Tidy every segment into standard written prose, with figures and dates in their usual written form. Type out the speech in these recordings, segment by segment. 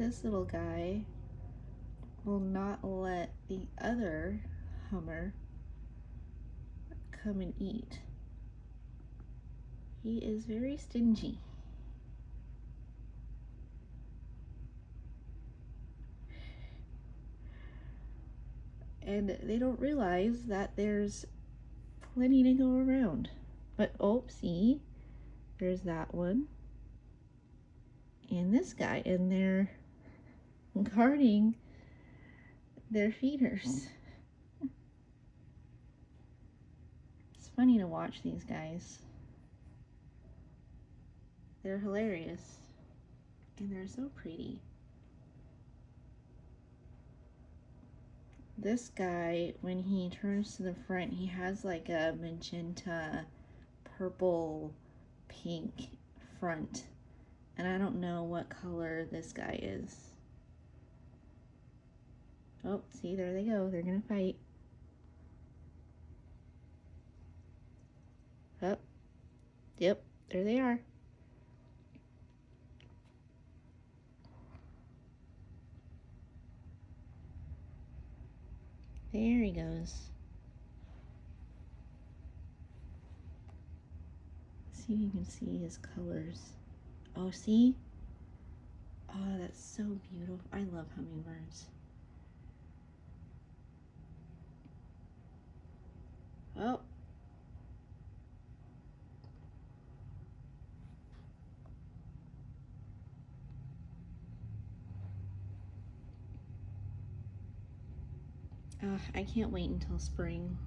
this little guy will not let the other hummer come and eat. He is very stingy. And they don't realize that there's plenty to go around. But oh, see, there's that one. And this guy, and they're guarding their feeders. It's funny to watch these guys. They're hilarious. And they're so pretty. This guy, when he turns to the front, he has like a magenta, purple, pink front. And I don't know what color this guy is. Oh, see, there they go. They're gonna fight. Oh, yep, there they are. There he goes. See if you can see his colors. Oh, see? Oh, that's so beautiful. I love hummingbirds. Oh. I can't wait until spring.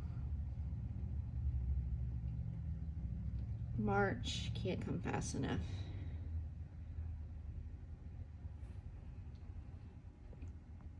March can't come fast enough.